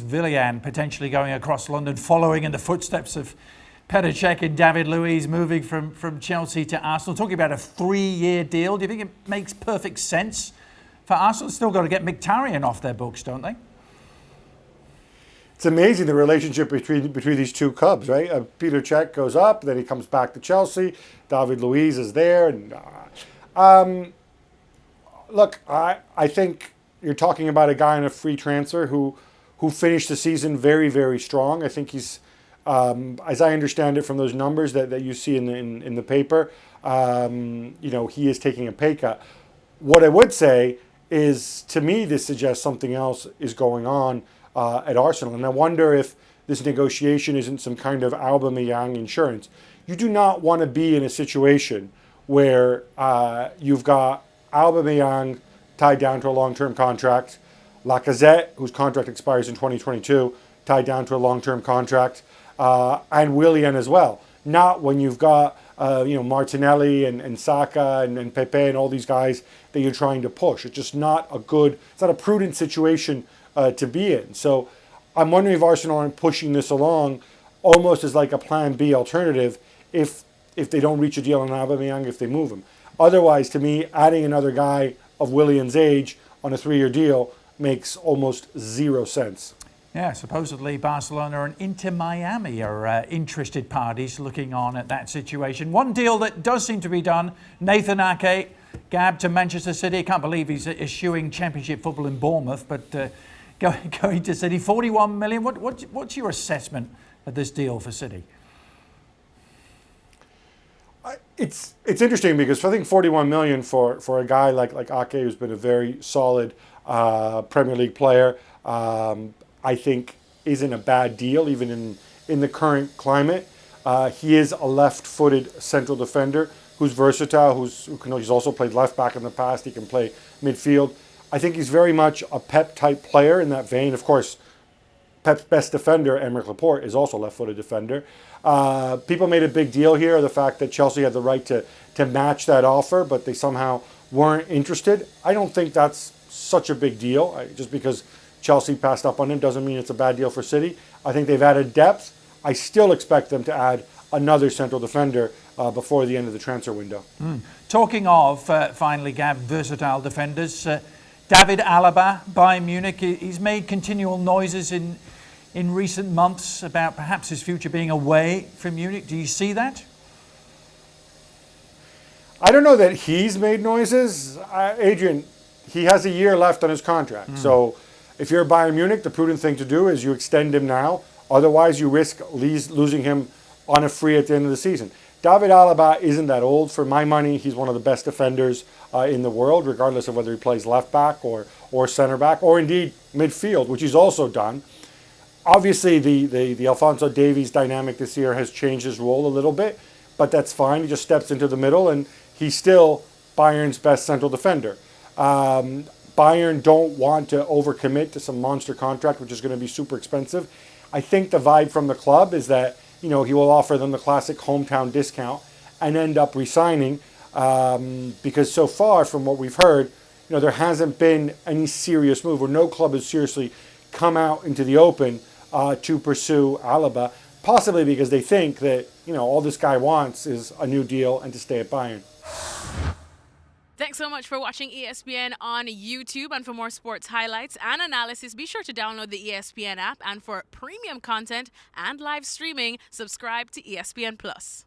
Willian potentially going across London, following in the footsteps of Ake and David Luiz, moving from Chelsea to Arsenal. Talking about a 3-year deal. Do you think it makes perfect sense for Arsenal? Still got to get Mkhitaryan off their books, don't they? It's amazing the relationship between these two Cubs, right? Peter Cech goes up, then he comes back to Chelsea. David Luiz is there, and look, I think you're talking about a guy on a free transfer who finished the season very, very strong. I think he's, as I understand it from those numbers that you see in the paper, he is taking a pay cut. What I would say is, to me, this suggests something else is going on at Arsenal. And I wonder if this negotiation isn't some kind of Aubameyang insurance. You do not want to be in a situation where you've got Aubameyang tied down to a long-term contract, Lacazette, whose contract expires in 2022, tied down to a long-term contract, and Willian as well. Not when you've got Martinelli and Saka and Pepe and all these guys that you're trying to push. It's just not it's not a prudent situation to be in. So I'm wondering if Arsenal aren't pushing this along almost as like a plan B alternative if they don't reach a deal on Aubameyang, if they move him. Otherwise, to me, adding another guy of Willian's age on a 3-year deal makes almost zero sense. Yeah, supposedly Barcelona and Inter Miami are interested parties looking on at that situation. One deal that does seem to be done, Nathan Ake, Gab to Manchester City. I can't believe he's eschewing Championship football in Bournemouth, but going to City, 41 million. What's your assessment of this deal for City? It's interesting because I think 41 million for a guy like Ake, who's been a very solid Premier League player, I think isn't a bad deal even in the current climate. He is a left-footed central defender who's versatile, he's also played left back in the past. He can play midfield. I think he's very much a Pep type player in that vein. Of course, Pep's best defender, Aymeric Laporte, is also a left-footed defender. People made a big deal here of the fact that Chelsea had the right to match that offer, but they somehow weren't interested. I don't think that's such a big deal. Just because Chelsea passed up on him doesn't mean it's a bad deal for City. I think they've added depth. I still expect them to add another central defender before the end of the transfer window. Talking of, finally, Gab, versatile defenders, David Alaba, Bayern Munich, he's made continual noises in recent months about perhaps his future being away from Munich. Do you see that? I don't know that he's made noises. Adrian, he has a year left on his contract. So if you're Bayern Munich, the prudent thing to do is you extend him now. Otherwise, you risk losing him on a free at the end of the season. David Alaba isn't that old. For my money, he's one of the best defenders in the world, regardless of whether he plays left back or center back, or indeed midfield, which he's also done. Obviously, the Alphonso Davies dynamic this year has changed his role a little bit, but that's fine. He just steps into the middle, and he's still Bayern's best central defender. Bayern don't want to overcommit to some monster contract, which is going to be super expensive. I think the vibe from the club is that he will offer them the classic hometown discount and end up re-signing because so far, from what we've heard, there hasn't been any serious move, or no club has seriously come out into the open to pursue Alaba, possibly because they think that all this guy wants is a new deal and to stay at Bayern. Thanks so much for watching ESPN on YouTube. And for more sports highlights and analysis, be sure to download the ESPN app. And for premium content and live streaming, subscribe to ESPN Plus.